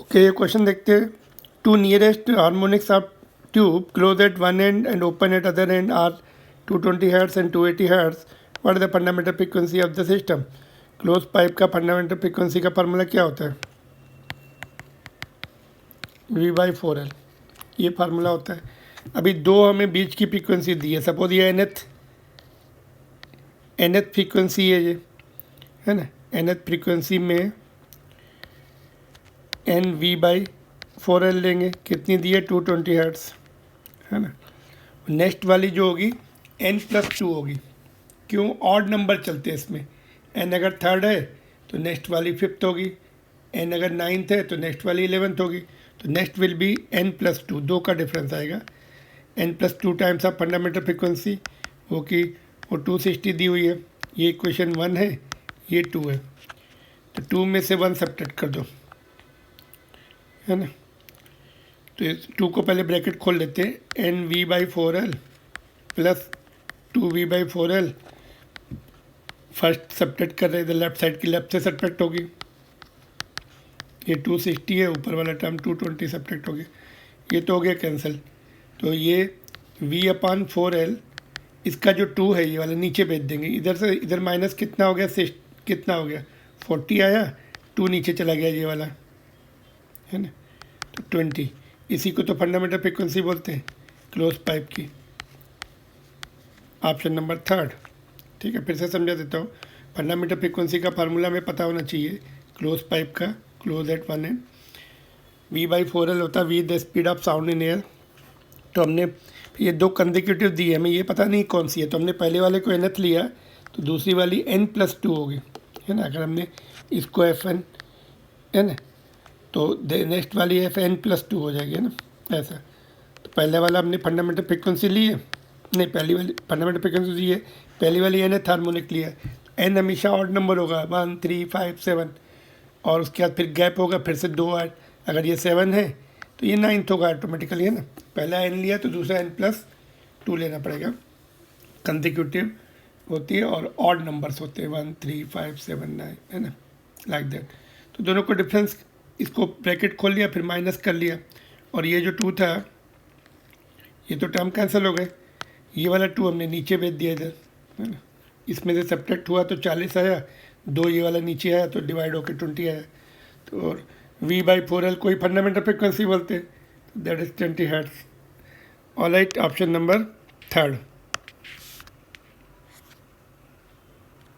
Okay, ये question देखते हैं. Two nearest harmonics of tube close at one end and open at other end are 220 hertz and 280 hertz. What is the fundamental frequency of the system? Close pipe का fundamental frequency का formula क्या होता है? V/4L. ये formula होता है. अभी दो हमें बीच की फ्रीक्वेंसी दी है. सपोज ये nth फ्रीक्वेंसी है, ये है ना. nth फ्रीक्वेंसी में NV/4L लेंगे. कितनी दी है? 220 हर्ट्ज, है ना. नेक्स्ट वाली जो होगी N+2 होगी. क्यों? ऑड नंबर चलते हैं इसमें. N अगर थर्ड है तो नेक्स्ट वाली फिफ्थ होगी. N अगर नाइन्थ है तो नेक्स्ट वाली 11th होगी. तो नेक्स्ट विल बी N+2. दो का डिफरेंस आएगा. N+2 times of fundamental frequency वो की वो 260 दी हुई है. ये इक्वेशन 1 है, ये 2 है. तो 2 में से 1 सब्ट्रैक्ट कर दो, है ना. तो इस 2 को पहले ब्रैकेट खोल लेते हैं. NV/4L plus 2V/4L. First subtract कर रहे थे, लेफ्ट साइड की लेफ्ट से सब्ट्रैक्ट होगी. ये 260 है, ऊपर वाला टर्म 220 सब्ट्रैक्ट हो गया. ये तो हो गया कैंसिल. तो ये V/4L इसका जो 2 है ये वाला नीचे भेज देंगे. इधर से इधर माइनस कितना हो गया? कितना हो गया? 40 आया. 2 नीचे चला गया ये वाला, है ना. तो 20. इसी को तो फंडामेंटल फ्रिक्वेंसी बोलते हैं क्लोज पाइप की. Option number 3. ठीक है, फिर से समझा देता हूँ. फंडामेंटल फ्रिक्वेंसी का फार्मूला हमें पता होना चाहिए. क्लोज पाइप का close at one and V/4L होता है V the speed of sound in air. तो हमने ये दो कंसेक्यूटिव दी है, हमें ये पता नहीं कौन सी है. तो हमने पहले वाले को nth लिया तो दूसरी वाली N+2 होगी, है ना. अगर हमने इसको Fn, है ना, तो नेक्स्ट वाली Fn+2 हो जाएगी, है ना, ऐसा. तो पहले वाला हमने फंडामेंटल फ्रिक्वेंसी ली है, नहीं पहली वाली फंडामेंटल फ्रिक्वेंसी ली है, पहली वाली nth हार्मोनिक लिया है. N हमेशा ऑड नंबर होगा, 1 3 5 7, और उसके बाद फिर गैप होगा, फिर से 2 8. अगर ये 7 है तो ये 9th होगा ऑटोमेटिकली, है ना. पहला N लिया तो दूसरा N+2 लेना पड़ेगा. कंसेक्यूटिव होती है और ऑड नंबर्स होते हैं 1 3 5 7 9, है ना, लाइक दैट. तो दोनों को डिफरेंस, इसको ब्रैकेट खोल लिया, फिर माइनस कर लिया, और ये जो 2 था ये तो टर्म कैंसिल हो गए. ये वाला 2 हमने नीचे भेज दिया इधर, है ना. इसमें से सब्ट्रैक्ट हुआ तो 40 आया. 2 ये वाला नीचे आया तो डिवाइड होकर 20 आया. तो और V/4L कोई फंडामेंटल फ्रिक्वेंसी बोलते हैं, that is 20 hertz. All right, option number 3.